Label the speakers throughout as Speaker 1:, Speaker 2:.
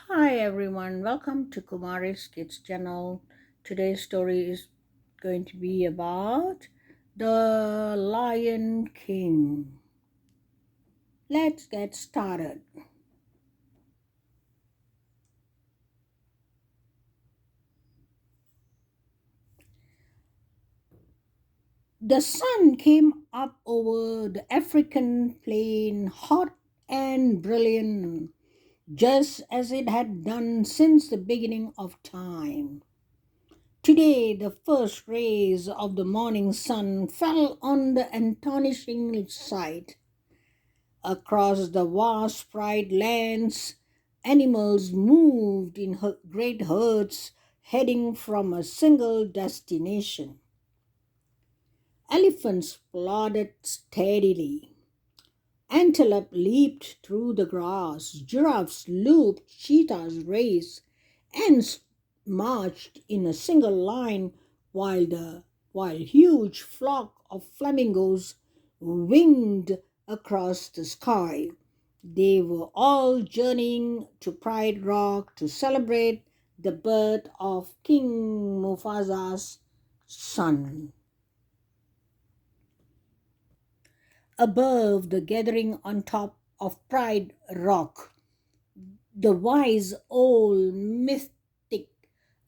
Speaker 1: Hi everyone, welcome to Kumari's Kids channel. Today's story is going to be about the Lion King. Let's get started. The sun came up over the African plain, hot and brilliant, just as it had done since the beginning of time. Today, the first rays of the morning sun fell on the astonishing sight. Across the vast pride lands, animals moved in great herds heading from a single destination. Elephants plodded steadily. Antelope leaped through the grass. Giraffes looped. Cheetahs raced. Ants marched in a single line while huge flock of flamingos winged across the sky. They were all journeying to Pride Rock to celebrate the birth of King Mufasa's son. Above the gathering on top of Pride Rock, the wise old mystic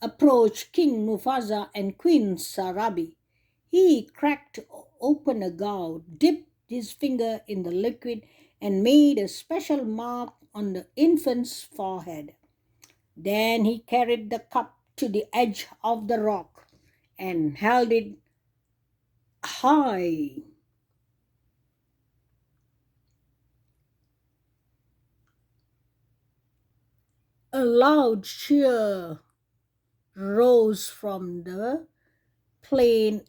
Speaker 1: approached King Mufasa and Queen Sarabi. He cracked open a gourd, dipped his finger in the liquid, and made a special mark on the infant's forehead. Then he carried the cup to the edge of the rock and held it high. A loud cheer rose from the plain.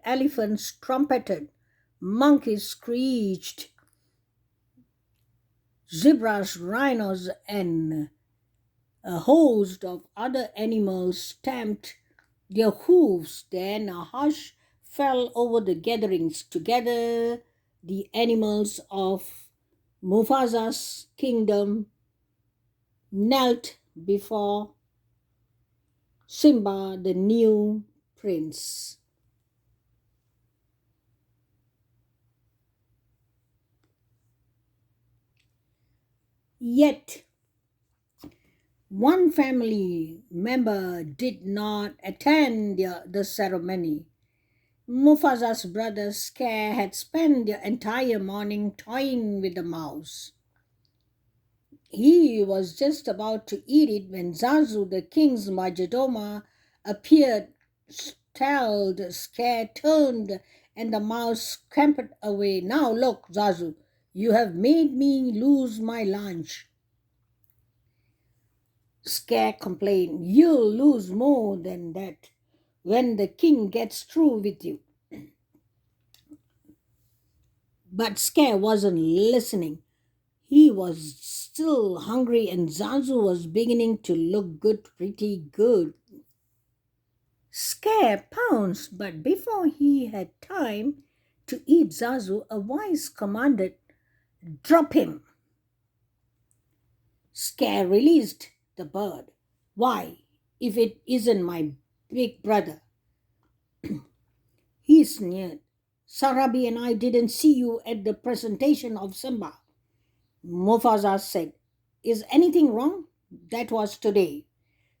Speaker 1: Elephants trumpeted, monkeys screeched, zebras, rhinos, and a host of other animals stamped their hooves. Then a hush fell over the gatherings. Together, the animals of Mufasa's kingdom knelt before Simba, the new prince. Yet, one family member did not attend the ceremony. Mufasa's brother Scare had spent the entire morning toying with the mouse. He was just about to eat it when Zazu, the king's majordoma, appeared. Startled, Scare turned, and the mouse scampered away. Now look, Zazu, you have made me lose my lunch. Scare complained. You'll lose more than that when the king gets through with you. But Scare wasn't listening. He was still hungry, and Zazu was beginning to look good, pretty good. Scare pounced, but before he had time to eat Zazu, a voice commanded, Drop him! Scare released the bird. Why, if it isn't my big brother? He sneered. Sarabi and I didn't see you at the presentation of Simba. Mufasa said, Is anything wrong? That was today.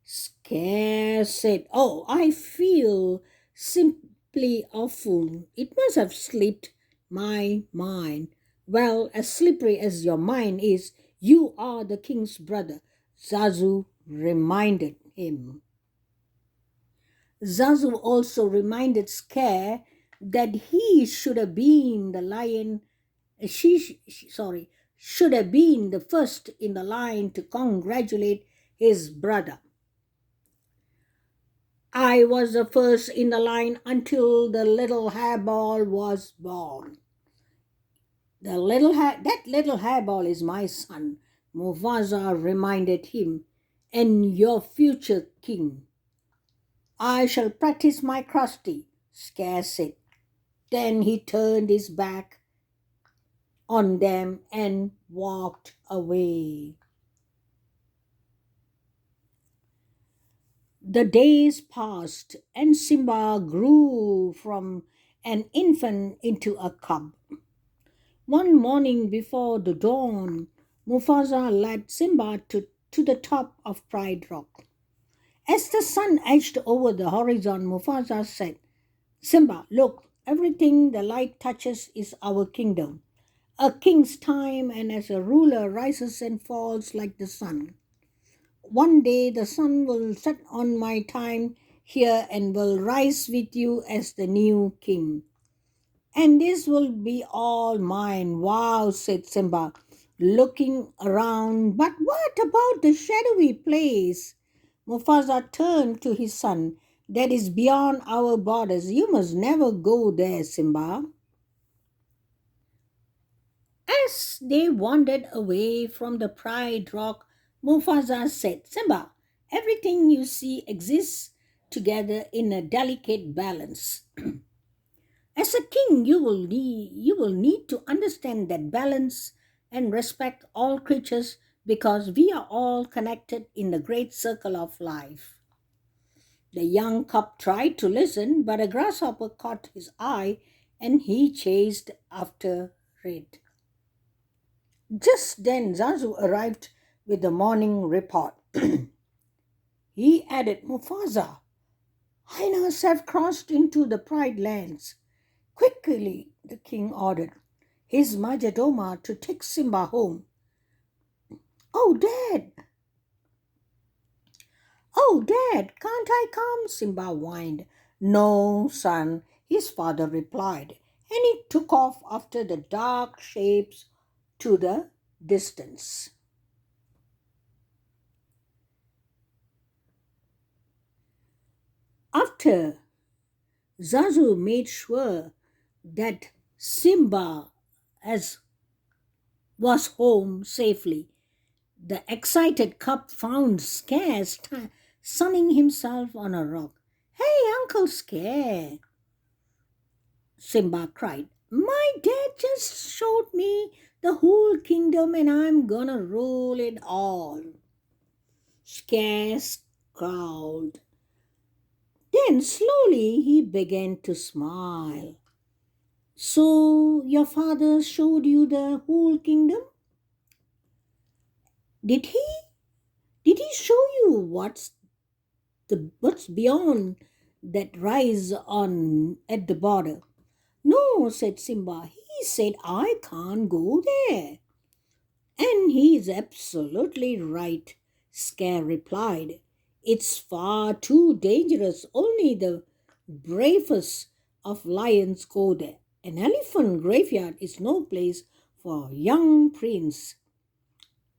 Speaker 1: Scare said, Oh, I feel simply awful. It must have slipped my mind. Well, as slippery as your mind is, you are the king's brother, Zazu reminded him. Zazu also reminded Scare that he should have been the lion, should have been the first in the line to congratulate his brother. I was the first in the line until the little hairball was born. That little hairball is my son, Mufasa reminded him, and your future king. I shall practice my crusty, Scare said. Then he turned his back on them and walked away. The days passed, and Simba grew from an infant into a cub. One morning before the dawn, Mufasa led Simba to the top of Pride Rock. As the sun edged over the horizon, Mufasa said, Simba, look, everything the light touches is our kingdom. A king's time, and as a ruler rises and falls like the sun. One day the sun will set on my time here and will rise with you as the new king. And this will be all mine. Wow, said Simba, looking around. But what about the shadowy place? Mufasa turned to his son. That is beyond our borders. You must never go there, Simba. As they wandered away from the Pride Rock, Mufasa said, Simba, everything you see exists together in a delicate balance. As a king, you will need to understand that balance and respect all creatures because we are all connected in the great circle of life. The young cub tried to listen, but a grasshopper caught his eye and he chased after it. Just then Zazu arrived with the morning report. He added, Mufasa, hyenas have crossed into the Pride lands. Quickly, the king ordered his majordoma to take Simba home. Oh, Dad! Oh, Dad, can't I come? Simba whined. No, son, his father replied, and he took off after the dark shapes to the distance. After Zazu made sure that Simba as was home safely, the excited cub found Scare sunning himself on a rock. Hey, Uncle Scare, Simba cried. My dad just showed me the whole kingdom and I'm gonna rule it all. Scare scowled. Then slowly he began to smile. So your father showed you the whole kingdom? Did he? Did he show you what's beyond that rise on at the border? No, said Simba. He said I can't go there. And he's absolutely right, Scare replied. It's far too dangerous. Only the bravest of lions go there. An elephant graveyard is no place for a young prince.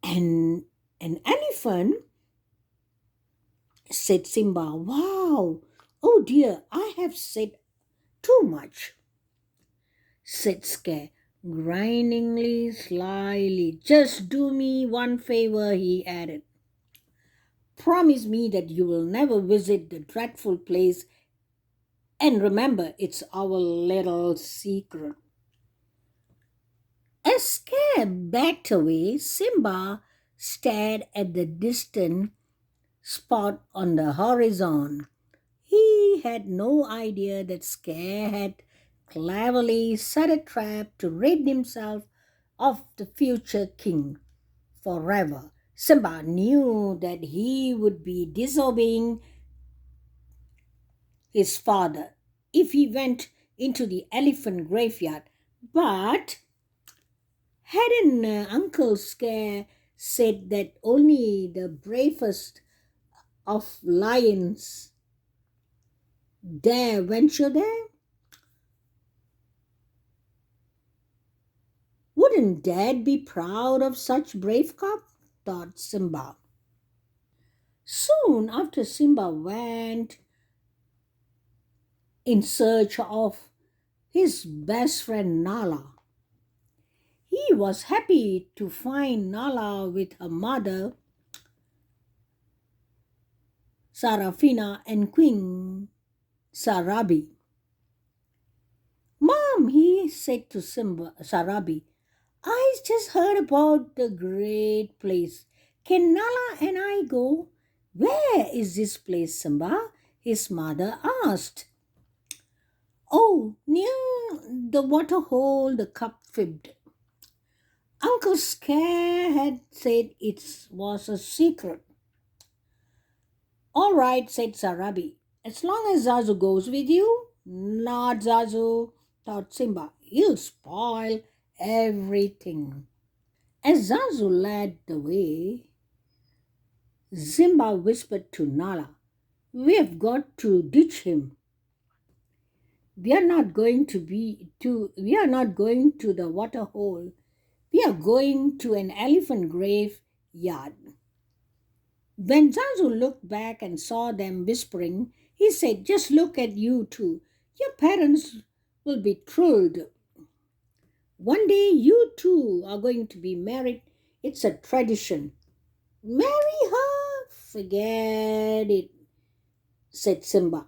Speaker 1: And an elephant, said Simba. Wow! Oh dear, I have said too much, said Scare, grindingly slyly. Just do me one favor, he added. Promise me that you will never visit the dreadful place, and remember, it's our little secret. As Scare backed away, Simba stared at the distant spot on the horizon. He had no idea that Scare had cleverly set a trap to rid himself of the future king forever. Simba knew that he would be disobeying his father if he went into the elephant graveyard, but hadn't Uncle Scare said that only the bravest of lions dare venture there? Wouldn't Dad be proud of such brave cub? Thought Simba. Soon after Simba went in search of his best friend Nala. He was happy to find Nala with her mother, Sarafina, and Queen Sarabi. Mom, he said to Sarabi, I just heard about the great place. Can Nala and I go? Where is this place, Simba? His mother asked. Oh, near the water hole, the cub fibbed. Uncle Scare had said it was a secret. All right, said Sarabi. As long as Zazu goes with you. Not Zazu, thought Simba. He'll spoil everything. As Zazu led the way, Simba whispered to Nala, we've got to ditch him. We are not going to the water hole. We are going to an elephant grave yard. When Zazu looked back and saw them whispering, he said, just look at you two. Your parents will be thrilled. One day you two are going to be married. It's a tradition. Marry her? Forget it, said Simba.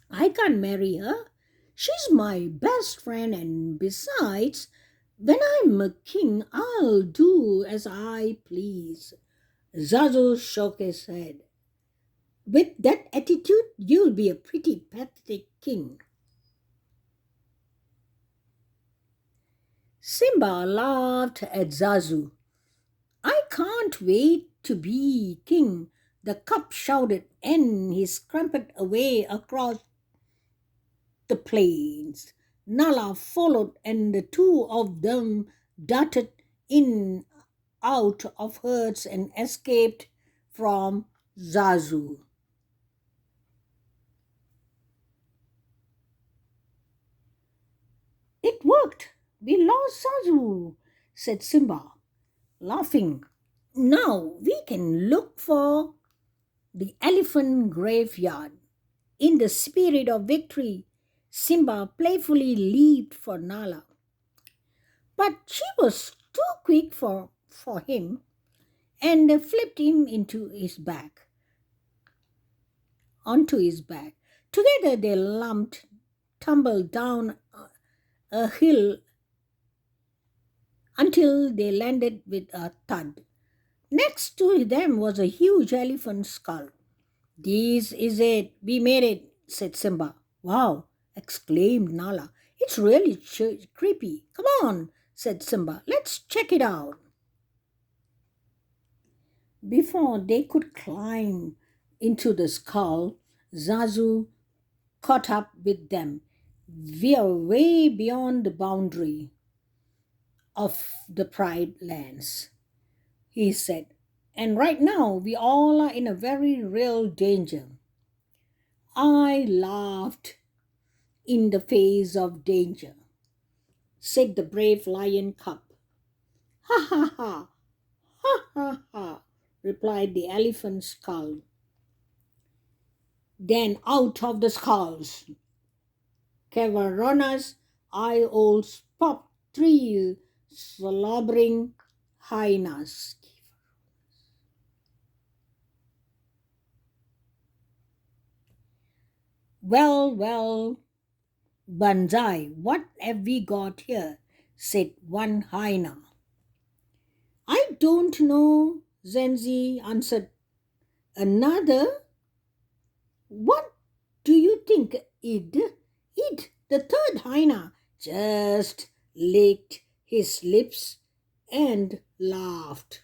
Speaker 1: I can't marry her. She's my best friend, and besides, when I'm a king, I'll do as I please. Zazu shook his head. With that attitude, you'll be a pretty pathetic king. Simba laughed at Zazu. I can't wait to be king, the cub shouted, and he scrambled away across the plains. Nala followed, and the two of them darted in out of herds and escaped from Zazu. It worked. We lost Zazu, said Simba, laughing. Now we can look for the elephant graveyard. In the spirit of victory, Simba playfully leaped for Nala. But she was too quick for him and flipped him onto his back. Together they tumbled down a hill until they landed with a thud. Next to them was a huge elephant skull. This is it. We made it, said Simba. Wow, exclaimed Nala. It's really creepy. Come on, said Simba. Let's check it out. Before they could climb into the skull, Zazu caught up with them. We are way beyond the boundary of the Pride Lands, he said. And right now, we all are in a very real danger. I laughed in the face of danger, said the brave lion cub. Ha ha ha, ha ha ha, replied the elephant skull. Then out of the skulls, cavernosus eye holes popped three slobbering hyenas. Well, well, Banzai, what have we got here? Said one hyena. I don't know, Zenzi answered another. What do you think, Id? Id, the third hyena, just licked his lips and laughed.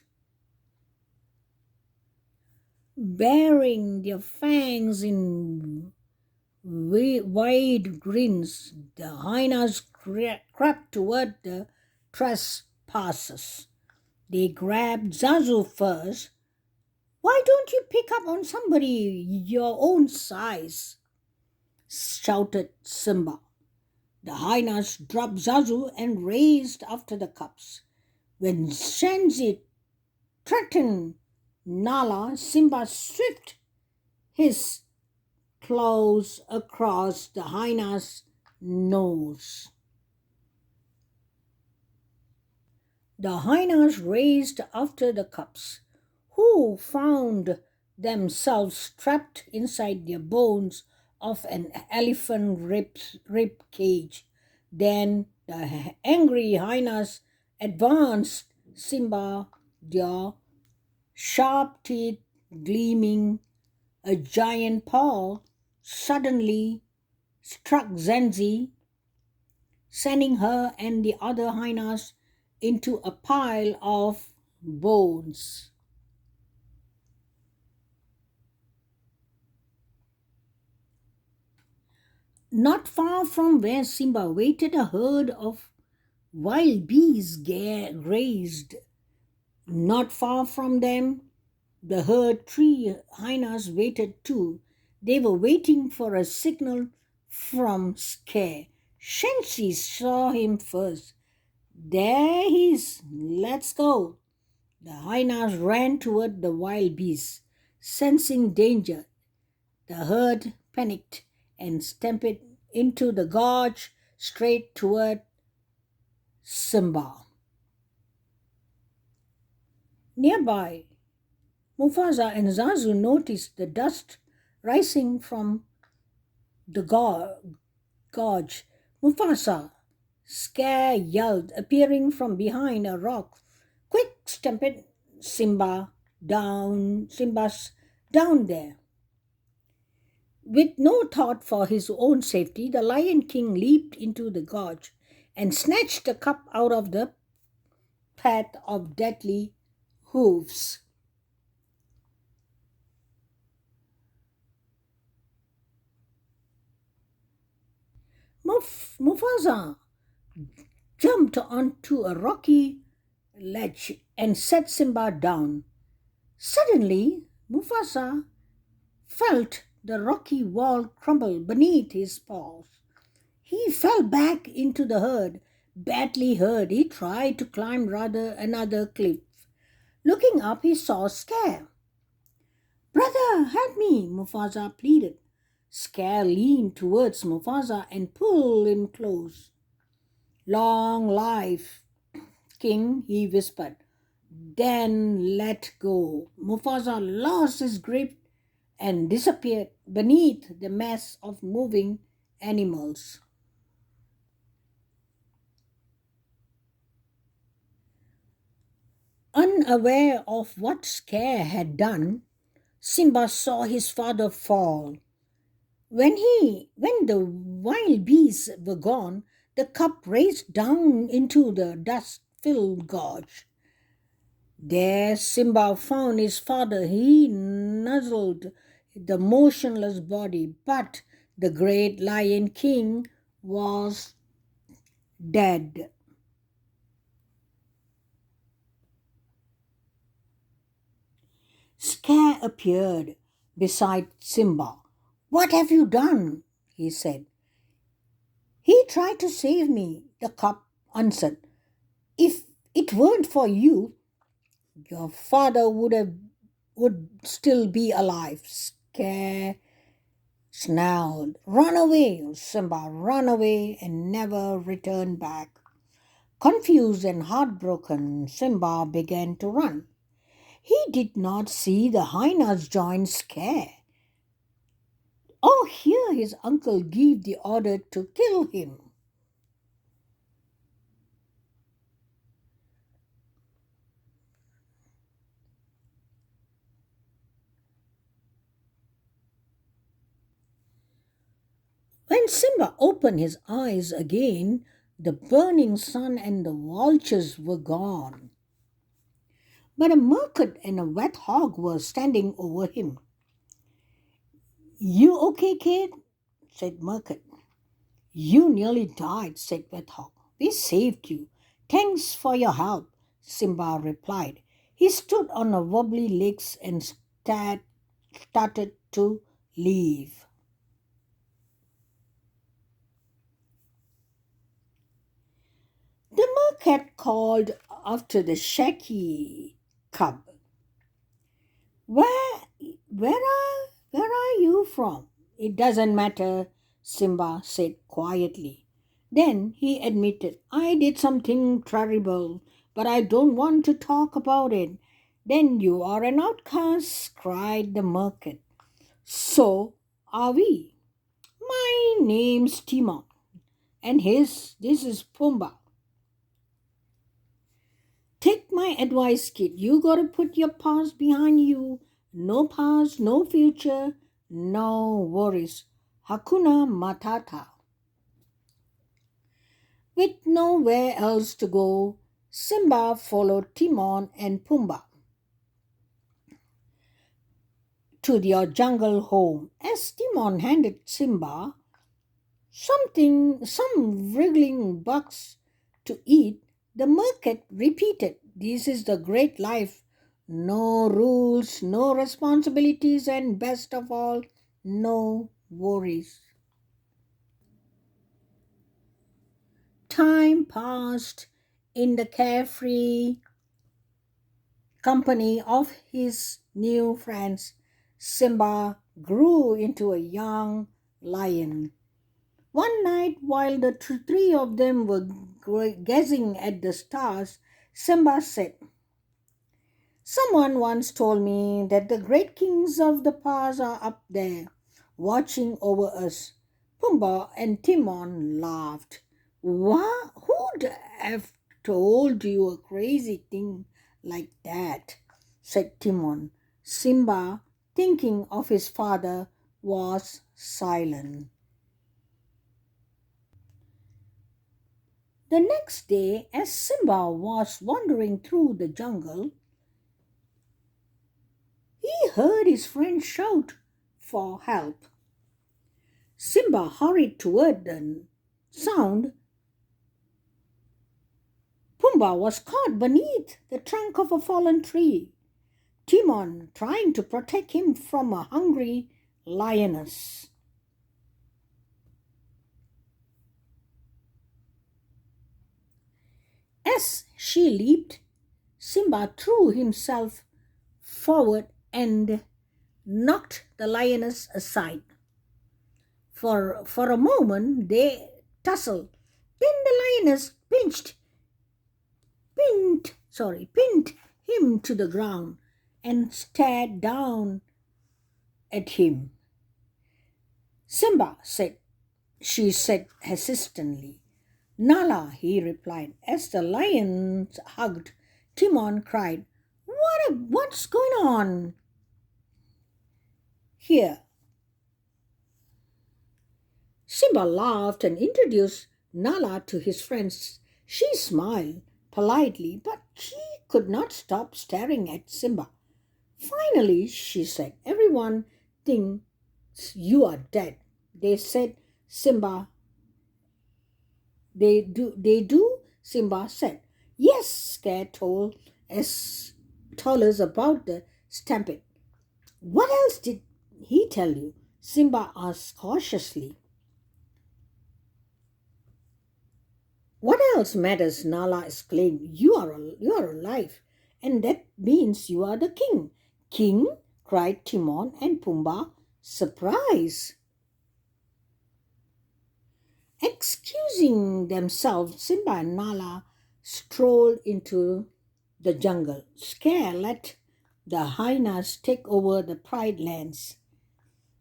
Speaker 1: Baring their fangs in wide grins, the hyenas crept toward the trespassers. They grabbed Zazu first. Why don't you pick up on somebody your own size? Shouted Simba. The hyenas dropped Zazu and raced after the cubs. When Shenzi threatened Nala, Simba swept his claws across the hyena's nose. The hyenas raced after the cubs, who found themselves trapped inside their bones of an elephant rib cage. Then the angry hyenas advanced Simba, their sharp teeth gleaming, a giant paw suddenly struck Zenzi, sending her and the other hyenas into a pile of bones. Not far from where Simba waited, a herd of wild bees grazed. Not far from them, the herd three hyenas waited too. They were waiting for a signal from Scare. Shensi saw him first. There he is. Let's go. The hyenas ran toward the wild beasts. Sensing danger, the herd panicked and stamped into the gorge straight toward Simba. Nearby, Mufasa and Zazu noticed the dust rising from the gorge. Mufasa, scare yelled, appearing from behind a rock. Quick, stampede Simba's down there. With no thought for his own safety, the Lion King leaped into the gorge and snatched the cup out of the path of deadly hooves. Mufasa jumped onto a rocky ledge and set Simba down. Suddenly, Mufasa felt the rocky wall crumble beneath his paws. He fell back into the herd, badly hurt. He tried to climb rather another cliff. Looking up, he saw Scare. Brother, help me, Mufasa pleaded. Scare leaned towards Mufasa and pulled him close. Long life, King, he whispered. Then let go. Mufasa lost his grip and disappeared beneath the mass of moving animals. Unaware of what Scare had done, Simba saw his father fall. When the wild beasts were gone, the cup raced down into the dust-filled gorge. There Simba found his father. He nuzzled the motionless body, but the great Lion King was dead. Scare appeared beside Simba. What have you done? He said. He tried to save me, the cub answered. If it weren't for you, your father would still be alive. Scare snarled. Run away, Simba, run away and never return back. Confused and heartbroken, Simba began to run. He did not see the hyenas join Scare or hear his uncle give the order to kill him. When Simba opened his eyes again, the burning sun and the vultures were gone. But a mercat and a wet hog were standing over him. You okay, kid? Said Mercat. You nearly died, said Wet Hog. We saved you. Thanks for your help, Simba replied. He stood on a wobbly legs and started to leave. The mercat called after the shaky cub. Where, where are you from? It doesn't matter, Simba said quietly. Then he admitted, I did something terrible, but I don't want to talk about it. Then you are an outcast, cried the merchant. So are we. My name's Timon, and this is Pumbaa. Take my advice, kid. You gotta put your past behind you No past, no future, no worries. Hakuna Matata. With nowhere else to go, Simba followed Timon and Pumbaa to their jungle home. As Timon handed Simba some wriggling bugs to eat, the mercat repeated, "This is the great life. No rules, no responsibilities, and best of all, no worries." Time passed in the carefree company of his new friends. Simba grew into a young lion. One night, while the three of them were gazing at the stars, Simba said, "Someone once told me that the great kings of the past are up there, watching over us." Pumbaa and Timon laughed. "What? Who'd have told you a crazy thing like that?" said Timon. Simba, thinking of his father, was silent. The next day, as Simba was wandering through the jungle, he heard his friend shout for help. Simba hurried toward the sound. Pumbaa was caught beneath the trunk of a fallen tree, Timon trying to protect him from a hungry lioness. As she leaped, Simba threw himself forward and knocked the lioness aside. For a moment they tussled. Then the lioness pinned him to the ground and stared down at him. "Simba," she said hesitantly. "Nala," he replied. As the lions hugged, Timon cried, What's going on here?" Simba laughed and introduced Nala to his friends. She smiled politely, but she could not stop staring at Simba. "Finally," she said, "everyone thinks you are dead." They said, Simba, they do, Simba said. "Yes," Scared told us about the stampede. "What else did he tell you?" Simba asked cautiously. "What else matters?" Nala exclaimed. You are alive, and that means you are the king." "King?" cried Timon and Pumbaa, surprised. Excusing themselves, Simba and Nala strolled into the jungle. Scare let the hyenas take over the Pride lands.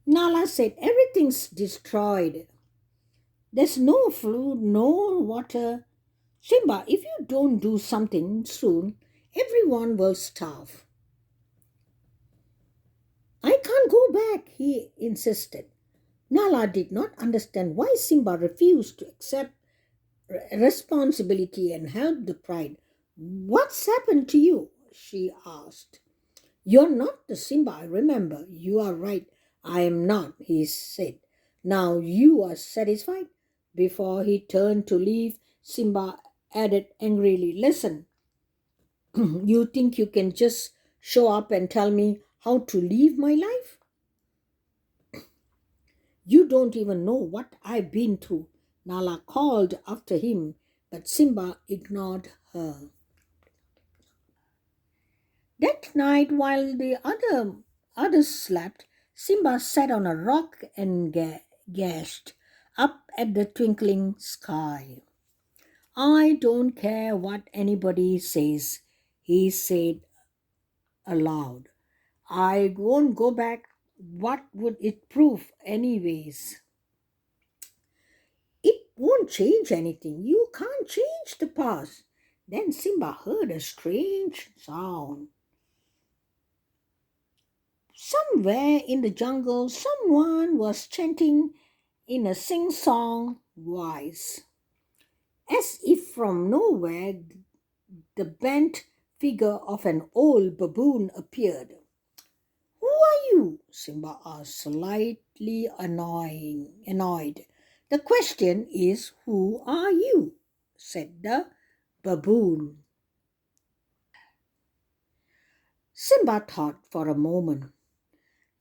Speaker 1: Nala said, "Everything's destroyed. There's no food, no water. Simba, if you don't do something soon, everyone will starve." "I can't go back," he insisted. Nala did not understand why Simba refused to accept responsibility and help the pride. "What's happened to you?" she asked. "You're not the Simba I remember." "You are right. I am not," he said. "Now you are satisfied?" Before he turned to leave, Simba added angrily, "Listen, you think you can just show up and tell me how to live my life? You don't even know what I've been through." Nala called after him, but Simba ignored her. That night, while the others slept, Simba sat on a rock and gazed up at the twinkling sky. "I don't care what anybody says," he said aloud. "I won't go back. What would it prove, anyways? It won't change anything. You can't change the past." Then Simba heard a strange sound. Somewhere in the jungle, someone was chanting in a sing song voice. As if from nowhere, the bent figure of an old baboon appeared. Who are you? Simba asked, slightly annoyed. The question is, who are you? Said the baboon. Simba thought for a moment,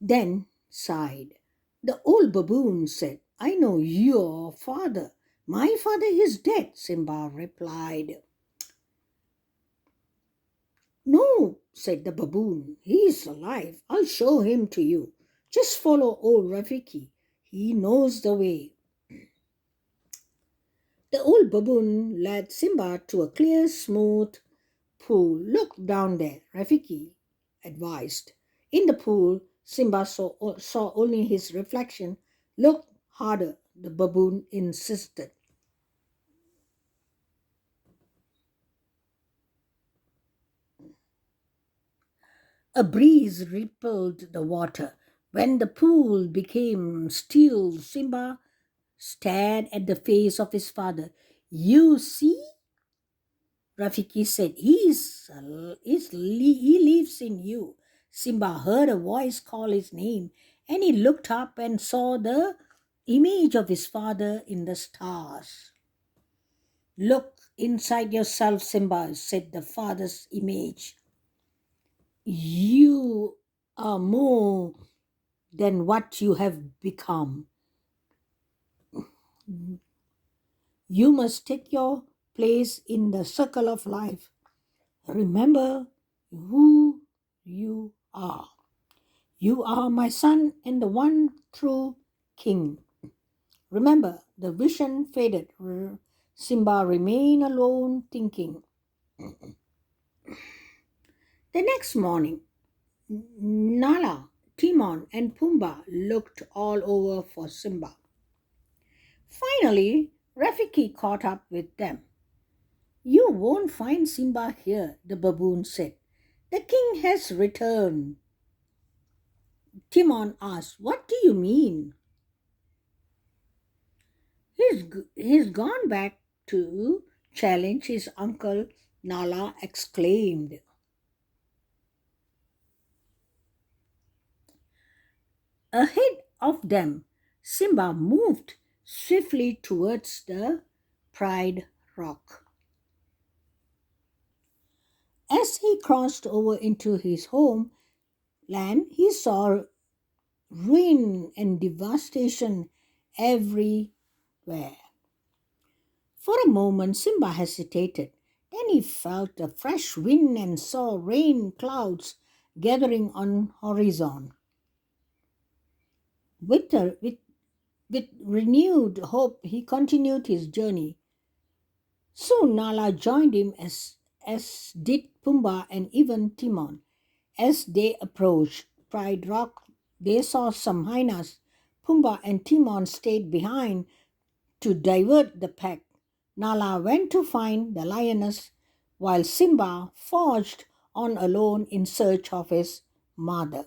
Speaker 1: then sighed. The old baboon said, I know your father. My father is dead, Simba replied. No, said the baboon. He is alive. I'll show him to you. Just follow old Rafiki. He knows the way. The old baboon led Simba to a clear, smooth pool. Look down there, Rafiki advised. In the pool, Simba saw only his reflection. Look harder, the baboon insisted. A breeze rippled the water. When the pool became still, Simba stared at the face of his father. You see, Rafiki said, he lives in you. Simba heard a voice call his name, and he looked up and saw the image of his father in the stars. Look inside yourself, Simba, said the father's image. You are more than what you have become. You must take your place in the circle of life. Remember who you are. You are my son and the one true king. Remember, the vision faded. Simba remained alone thinking. The next morning, Nala, Timon, and Pumbaa looked all over for Simba. Finally, Rafiki caught up with them. You won't find Simba here, the baboon said. The king has returned. Timon asked, What do you mean? He's gone back to challenge his uncle, Nala exclaimed. Ahead of them, Simba moved swiftly towards the Pride Rock. As he crossed over into his homeland, he saw ruin and devastation everywhere. For a moment, Simba hesitated. Then he felt a fresh wind and saw rain clouds gathering on horizon. With renewed hope, he continued his journey. Soon Nala joined him as did Pumbaa and even Timon. As they approached Pride Rock, they saw some hyenas. Pumbaa and Timon stayed behind to divert the pack. Nala went to find the lioness, while Simba forged on alone in search of his mother.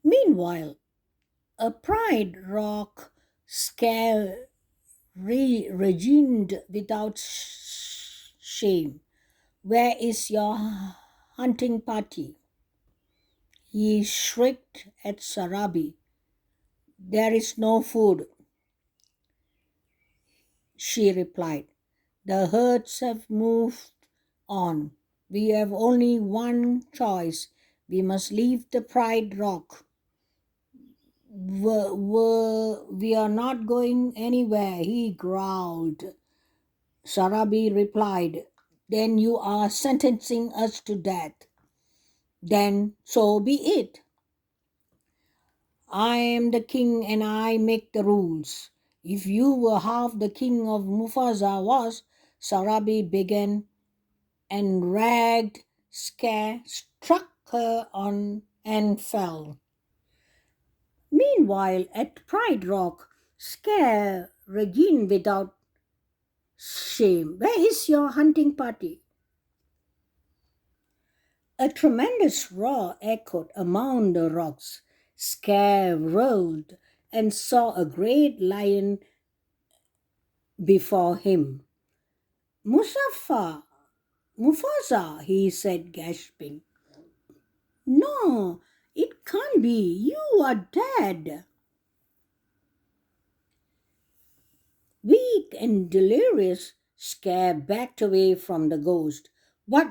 Speaker 1: Meanwhile, a Pride Rock scare regined without shame. Where is your hunting party? He shrieked at Sarabi. There is no food, she replied. The herds have moved on. We have only one choice. We must leave the Pride Rock. We are not going anywhere, he growled. Sarabi replied, Then you are sentencing us to death. Then so be it. I am the king and I make the rules. If you were half the king of Mufasa was, Sarabi began and ragged Scare struck her on and fell. Meanwhile, at Pride Rock, Scare Regine without shame. Where is your hunting party? A tremendous roar echoed among the rocks. Scare rolled and saw a great lion before him. Musafa, Mufasa, he said, gasping. No, it can't be. You are dead. Weak and delirious, Scare backed away from the ghost. What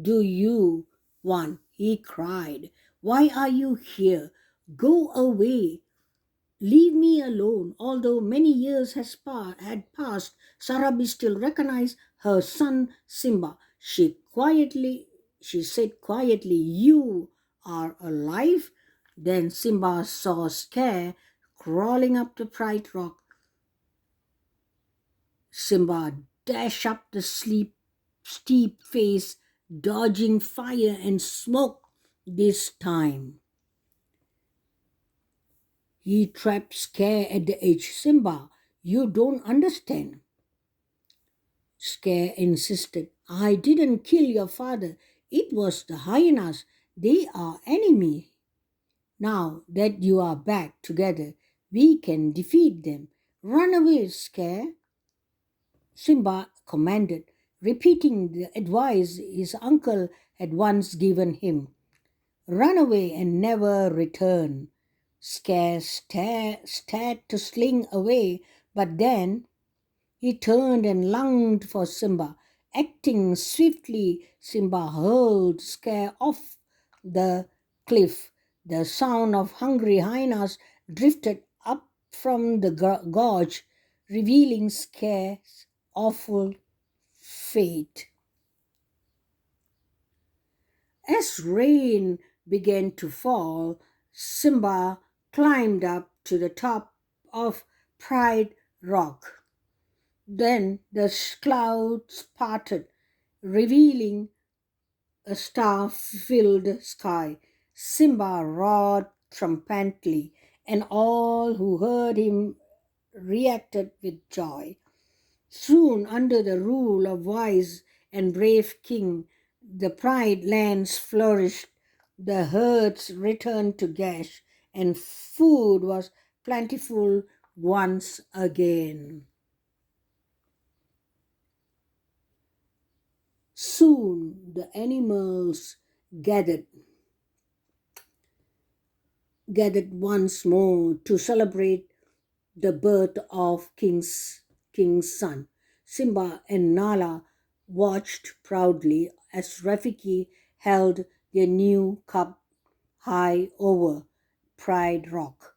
Speaker 1: do you want? He cried. Why are you here? Go away. Leave me alone. Although many years had passed, Sarabi still recognized her son Simba. She said quietly, "You are alive." Then Simba saw Scare crawling up the bright rock. Simba dashed up the steep face, dodging fire and smoke this time. He trapped Scare at the edge. Simba, you don't understand. Scare insisted. I didn't kill your father. It was the hyenas. They are enemy. Now that you are back together, we can defeat them. Run away, Scare. Simba commanded, repeating the advice his uncle had once given him. Run away and never return. Scare stared to sling away, but then he turned and lunged for Simba. Acting swiftly, Simba hurled Scare off the cliff. The sound of hungry hyenas drifted up from the gorge, revealing Scare's awful fate. As rain began to fall, Simba climbed up to the top of Pride Rock. Then the clouds parted, revealing a star filled sky. Simba roared triumphantly, and all who heard him reacted with joy. Soon, under the rule of wise and brave king, the Pride lands flourished, the herds returned to Gash, and food was plentiful once again. Soon the animals gathered, gathered once more to celebrate the birth of King's son. Simba and Nala watched proudly as Rafiki held their new cup high over Pride Rock.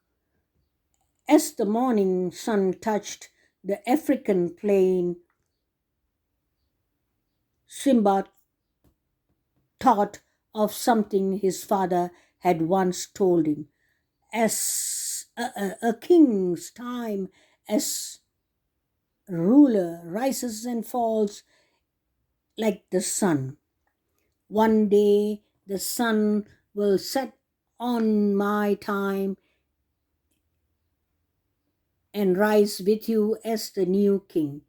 Speaker 1: As the morning sun touched the African plain, Simba thought of something his father had once told him. As a king's time as ruler rises and falls like the sun. One day the sun will set on my time and rise with you as the new king.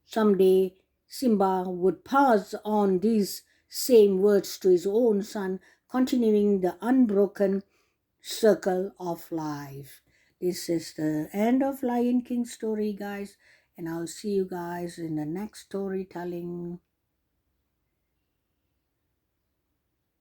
Speaker 1: Someday Simba would pass on these same words to his own son, continuing the unbroken circle of life. This is the end of Lion King story, guys, and I'll see you guys in the next storytelling.